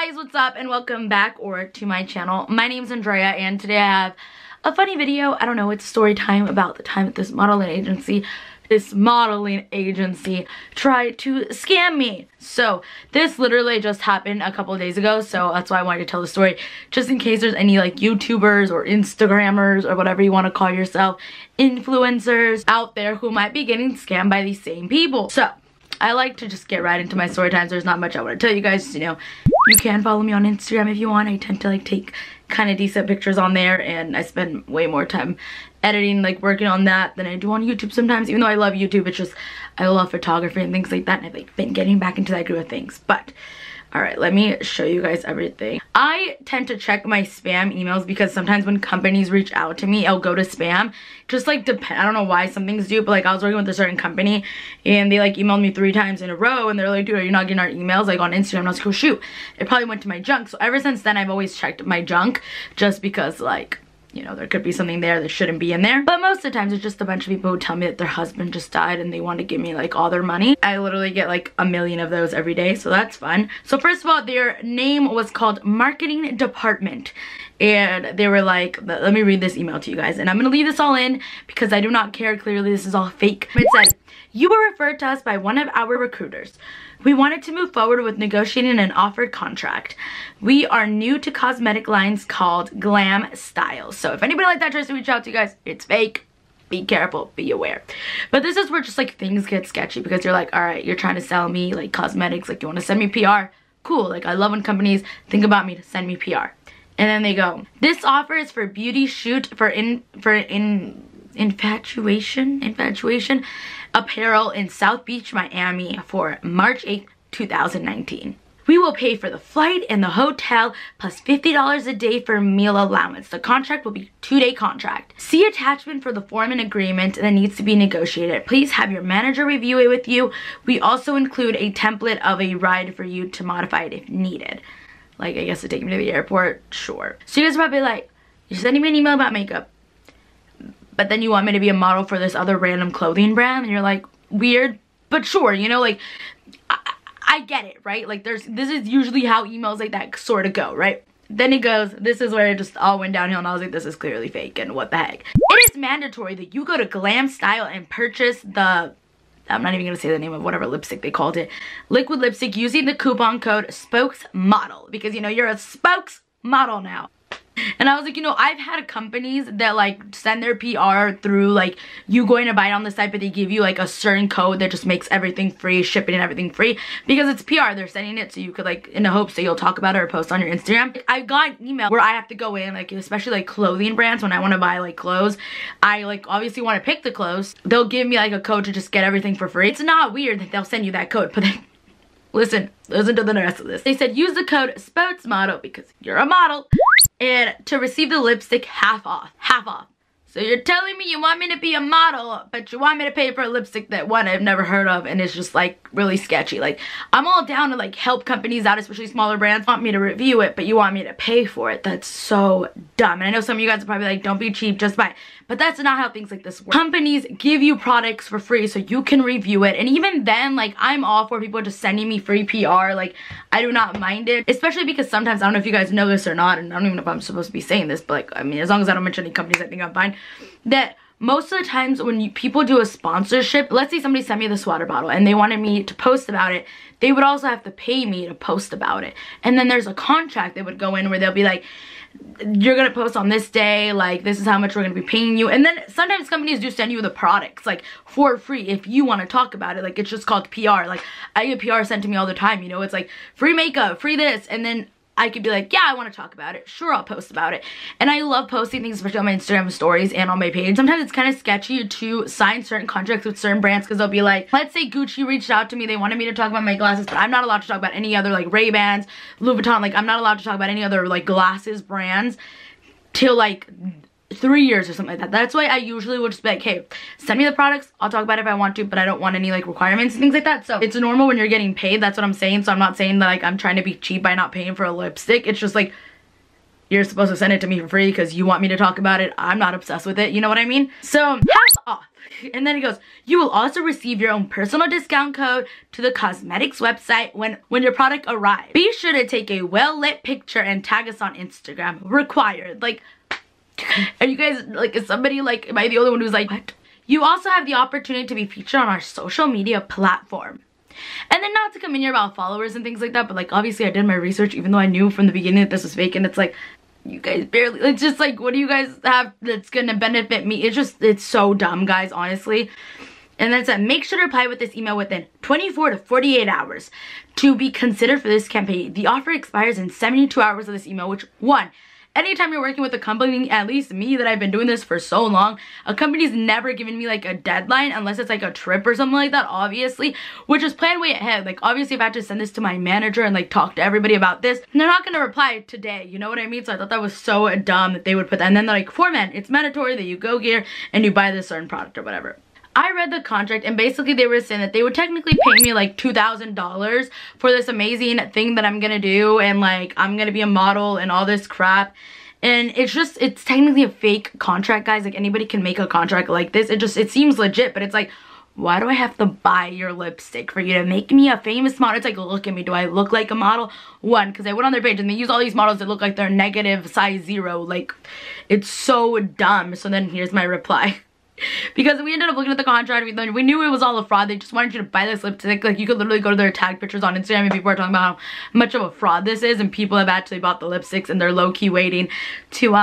guys, what's up and welcome back or to my channel. My name's Andrea and today I have a funny video. I don't know, it's story time about the time that this modeling agency tried to scam me. So this literally just happened a couple of days ago, so that's why I wanted to tell the story, just in case there's any like YouTubers or Instagrammers or whatever you want to call yourself, influencers out there who might be getting scammed by these same people. So I like to just get right into my story times. There's not much I want to tell you guys. You know, you can follow me on Instagram if you want. I tend to like take kind of decent pictures on there, and I spend way more time editing, like working on that, than I do on YouTube sometimes. Even though I love YouTube, it's just I love photography and things like that, and I've like been getting back into that group of things. But alright, let me show you guys everything. I tend to check my spam emails because sometimes when companies reach out to me, it'll go to spam. Just like I don't know why some things do, but like I was working with a certain company and they like emailed me 3 times in a row and they're like, dude, are you not getting our emails like on Instagram? And I was like, oh shoot, it probably went to my junk. So ever since then I've always checked my junk, just because like, you know, there could be something there that shouldn't be in there. But most of the times it's just a bunch of people who tell me that their husband just died and they want to give me like all their money. I literally get like a million of those every day, so that's fun. So first of all, their name was called Marketing Department. And they were like, let me read this email to you guys. And I'm going to leave this all in because I do not care. Clearly this is all fake. It said, you were referred to us by one of our recruiters. We wanted to move forward with negotiating an offered contract. We are new to cosmetic lines called Glam Style. So if anybody like that tries to reach out to you guys, it's fake. Be careful, be aware. But this is where just like things get sketchy because you're like, all right, you're trying to sell me like cosmetics, like you want to send me PR. Cool, like I love when companies think about me to send me PR. And then they go, this offer is for beauty shoot for infatuation apparel in South Beach, Miami for March 8th, 2019. We will pay for the flight and the hotel plus $50 a day for meal allowance. The contract will be a 2-day contract. See attachment for the form and agreement that needs to be negotiated. Please have your manager review it with you. We also include a template of a ride for you to modify it if needed. Like, I guess to take me to the airport, sure. So you guys are probably like, you're sending me an email about makeup, but then you want me to be a model for this other random clothing brand, and you're like, weird, but sure, you know, like, I get it, right? Like, this is usually how emails like that sort of go, right? Then it goes, this is where it just all went downhill, and I was like, this is clearly fake, and what the heck. It is mandatory that you go to Glam Style and purchase the, I'm not even gonna say the name of whatever lipstick they called it, liquid lipstick, using the coupon code SPOKESMODEL, because you know you're a spokesmodel now. And I was like, you know, I've had companies that like send their PR through like you going to buy it on the site, but they give you like a certain code that just makes everything free, shipping and everything free, because it's PR. They're sending it so you could like, in the hopes that you'll talk about it or post on your Instagram. I got an email where I have to go in, like especially like clothing brands, when I want to buy like clothes, I like obviously want to pick the clothes. They'll give me like a code to just get everything for free. It's not weird that they'll send you that code, but then listen to the rest of this. They said use the code SPOKESMODEL because you're a model, and to receive the lipstick half off. So you're telling me you want me to be a model, but you want me to pay for a lipstick that, one, I've never heard of, and it's just like really sketchy. Like, I'm all down to like help companies out, especially smaller brands, want me to review it, but you want me to pay for it. That's so dumb. And I know some of you guys are probably like, don't be cheap, just buy it. But that's not how things like this work. Companies give you products for free so you can review it. And even then, like, I'm all for people just sending me free PR. Like, I do not mind it. Especially because sometimes, I don't know if you guys know this or not, and I don't even know if I'm supposed to be saying this, but like, I mean, as long as I don't mention any companies, I think I'm fine. That most of the times when people do a sponsorship, let's say somebody sent me this water bottle and they wanted me to post about it, they would also have to pay me to post about it. And then there's a contract that would go in where they'll be like, you're gonna post on this day, like this is how much we're gonna be paying you. And then sometimes companies do send you the products like for free if you want to talk about it. Like, it's just called PR. Like, I get PR sent to me all the time, you know, it's like free makeup, free this, and then I could be like, yeah, I want to talk about it. Sure, I'll post about it. And I love posting things, especially on my Instagram stories and on my page. Sometimes it's kind of sketchy to sign certain contracts with certain brands because they'll be like, let's say Gucci reached out to me. They wanted me to talk about my glasses, but I'm not allowed to talk about any other like Ray-Bans, Louis Vuitton. Like, I'm not allowed to talk about any other like glasses brands till like 3 years or something like that. That's why I usually would just be like, hey, send me the products, I'll talk about it if I want to, but I don't want any like requirements and things like that. So it's normal when you're getting paid, that's what I'm saying. So I'm not saying that like I'm trying to be cheap by not paying for a lipstick. It's just like, you're supposed to send it to me for free because you want me to talk about it. I'm not obsessed with it, you know what I mean? So hats off. And then it goes, you will also receive your own personal discount code to the cosmetics website when your product arrives. Be sure to take a well-lit picture and tag us on Instagram. Required. Like, are you guys, like, is somebody, like, am I the only one who's like, what? You also have the opportunity to be featured on our social media platform. And then not to come in here about followers and things like that, but like obviously I did my research even though I knew from the beginning that this was fake, and it's like, you guys barely, it's just like, what do you guys have that's gonna benefit me? It's so dumb, guys, honestly. And then it said, make sure to reply with this email within 24 to 48 hours to be considered for this campaign. The offer expires in 72 hours of this email, which, one, anytime you're working with a company, at least me that I've been doing this for so long, a company's never given me like a deadline unless it's like a trip or something like that, obviously, which is planned way ahead. Like obviously if I had to send this to my manager and like talk to everybody about this, they're not gonna reply today, you know what I mean? So I thought that was so dumb that they would put that. And then they're like, format, it's mandatory that you go here and you buy this certain product or whatever. I read the contract and basically they were saying that they would technically pay me like $2,000 for this amazing thing that I'm gonna do, and like I'm gonna be a model and all this crap. And it's technically a fake contract, guys. Like anybody can make a contract like this. It seems legit, but it's like, why do I have to buy your lipstick for you to make me a famous model? It's like, look at me, do I look like a model? One, because I went on their page and they use all these models that look like they're negative size 0. Like, it's so dumb. So then here's my reply. Because we ended up looking at the contract, we knew it was all a fraud. They just wanted you to buy this lipstick. Like, you could literally go to their tag pictures on Instagram and people are talking about how much of a fraud this is, and people have actually bought the lipsticks and they're low-key waiting to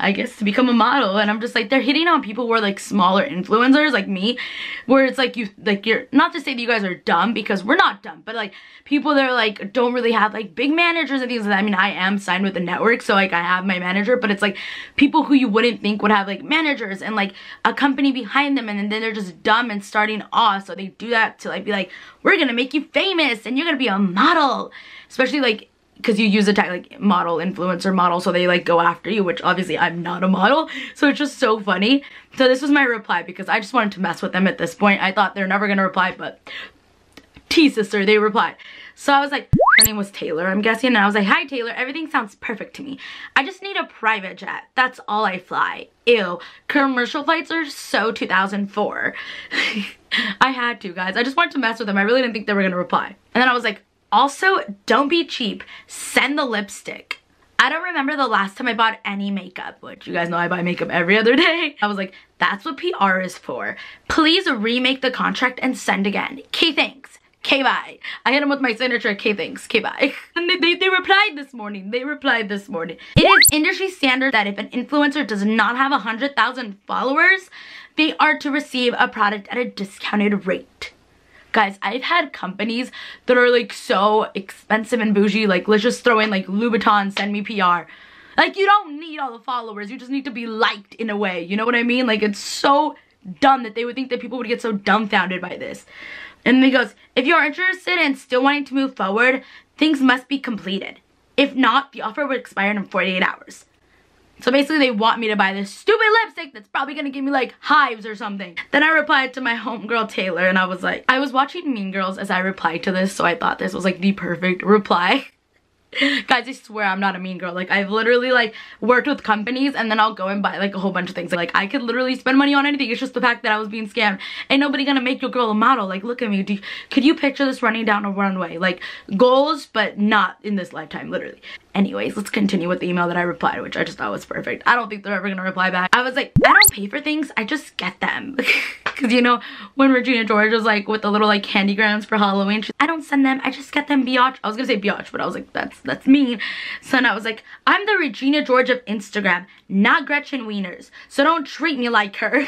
I guess to become a model. And I'm just like, they're hitting on people who are like smaller influencers like me, where it's like you're not to say that you guys are dumb, because we're not dumb, but like people that are like don't really have like big managers and things like that. I mean, I am signed with a network, so like I have my manager, but it's like people who you wouldn't think would have like managers and like a company behind them, and then they're just dumb and starting off. So they do that to like be like, we're gonna make you famous and you're gonna be a model, especially like because you use a tag like model, influencer, model, so they like go after you, which obviously I'm not a model, so it's just so funny. So this was my reply because I just wanted to mess with them at this point. I thought they're never gonna reply, but sister, they replied. So I was like, her name was Taylor, I'm guessing, and I was like, hi Taylor, everything sounds perfect to me. I just need a private jet. That's all I fly. Ew, commercial flights are so 2004. I had to, guys. I just wanted to mess with them. I really didn't think they were gonna reply. And then I was like, also, don't be cheap. Send the lipstick. I don't remember the last time I bought any makeup, which you guys know I buy makeup every other day. I was like, that's what PR is for. Please remake the contract and send again. Okay, thanks. Okay, bye. I hit them with my signature, okay, thanks. Okay, bye. And they replied this morning. They replied this morning. It is industry standard that if an influencer does not have 100,000 followers, they are to receive a product at a discounted rate. Guys, I've had companies that are like so expensive and bougie, like let's just throw in like Louboutin, send me PR. Like, you don't need all the followers, you just need to be liked in a way, you know what I mean? Like, it's so dumb that they would think that people would get so dumbfounded by this. And then he goes, if you are interested and still wanting to move forward, things must be completed. If not, the offer would expire in 48 hours. So basically they want me to buy this stupid lipstick that's probably gonna give me like hives or something. Then I replied to my homegirl Taylor and I was like, I was watching Mean Girls as I replied to this, so I thought this was like the perfect reply. Guys, I swear I'm not a mean girl. Like, I've literally like worked with companies and then I'll go and buy like a whole bunch of things. Like, I could literally spend money on anything. It's just the fact that I was being scammed. Ain't nobody gonna make your girl a model. Like, look at me. Could you picture this running down a runway? Like, goals, but not in this lifetime, literally. Anyways, let's continue with the email that I replied, which I just thought was perfect. I don't think they're ever gonna reply back. I was like, I don't pay for things, I just get them. Because you know, when Regina George was like with the little like candy grams for Halloween, I don't send them, I just get them biatch. I was gonna say biatch, but I was like, that's mean. So then I was like, I'm the Regina George of Instagram, not Gretchen Wieners. So don't treat me like her.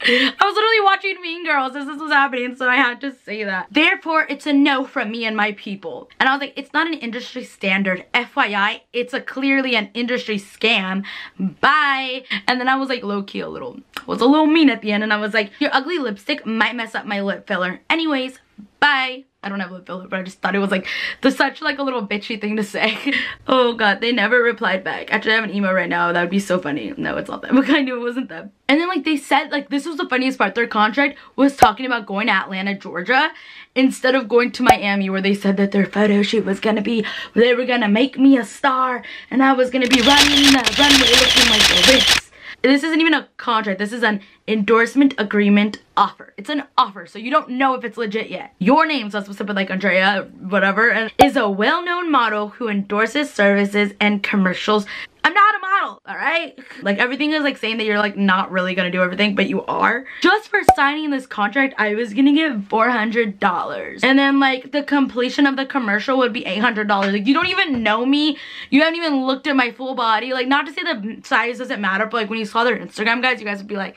I was literally watching Mean Girls as this was happening, so I had to say that. Therefore, it's a no from me and my people. And I was like, it's not an industry standard. FYI, it's clearly an industry scam. Bye. And then I was like low-key was a little mean at the end, and I was like, your ugly lipstick might mess up my lip filler. Anyways, bye. I don't have lip filler, but I just thought it was like such like a little bitchy thing to say. Oh god, they never replied back. Actually, I have an email right now. That would be so funny. No, it's not them. I knew it wasn't them. And then like they said, like this was the funniest part. Their contract was talking about going to Atlanta, Georgia, instead of going to Miami, where they said that their photo shoot was gonna be, they were gonna make me a star, and I was gonna be running the runway looking like a Ritz. This isn't even a contract. This is an endorsement agreement offer. It's an offer, so you don't know if it's legit yet. Your name, so that's what's up with like Andrea, whatever, and is a well-known model who endorses services and commercials. I'm not a model, all right? Like everything is like saying that you're like not really gonna do everything, but you are. Just for signing this contract, I was gonna get $400. And then like the completion of the commercial would be $800. Like you don't even know me. You haven't even looked at my full body. Like not to say the size doesn't matter, but like when you saw their Instagram, guys, you guys would be like,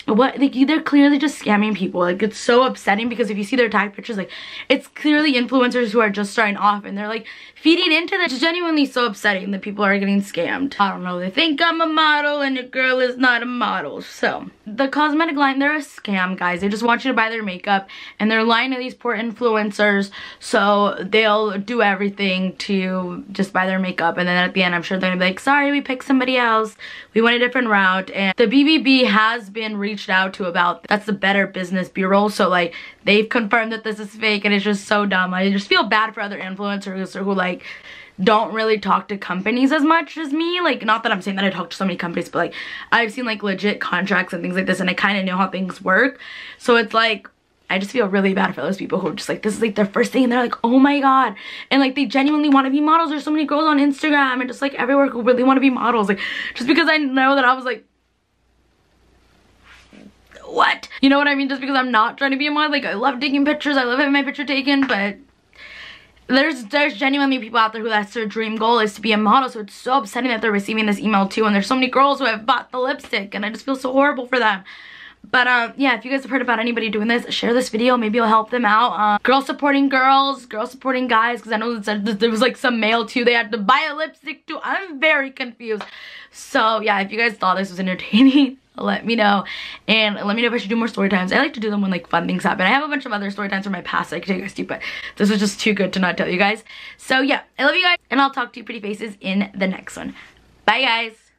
what? Like they're clearly just scamming people. Like it's so upsetting because if you see their tag pictures, like it's clearly influencers who are just starting off and they're like feeding into that. It's genuinely so upsetting that people are getting scammed. I don't know, they think I'm a model and your girl is not a model. So the cosmetic line, they're a scam, guys. They just want you to buy their makeup and they're lying to these poor influencers, so they'll do everything to just buy their makeup, and then at the end I'm sure they're gonna be like, sorry, we picked somebody else, we went a different route. And the BBB has been reached out to about, that's the Better Business Bureau, so like they've confirmed that this is fake, and it's just so dumb. I just feel bad for other influencers who like don't really talk to companies as much as me. Like not that I'm saying that I talk to so many companies, but like I've seen like legit contracts and things like this, and I kind of know how things work. So it's like I just feel really bad for those people who are just like, this is like their first thing and they're like, oh my god, and like they genuinely want to be models. There's so many girls on Instagram and just like everywhere who really want to be models. Like just because I know that I was like, what? You know what I mean? Just because I'm not trying to be a model. Like I love taking pictures, I love having my picture taken, but there's genuinely people out there who that's their dream goal is to be a model. So it's so upsetting that they're receiving this email too, and there's so many girls who have bought the lipstick and I just feel so horrible for them. But yeah, if you guys have heard about anybody doing this, share this video, maybe it'll help them out. Girls supporting girls, girls supporting guys, because I know that there was like some male too, they had to buy a lipstick too. I'm very confused. So yeah, if you guys thought this was entertaining, let me know, and let me know if I should do more story times. I like to do them when like fun things happen. I have a bunch of other story times from my past that I could take you guys to, but this was just too good to not tell you guys. So yeah, I love you guys, and I'll talk to you pretty faces in the next one. Bye guys.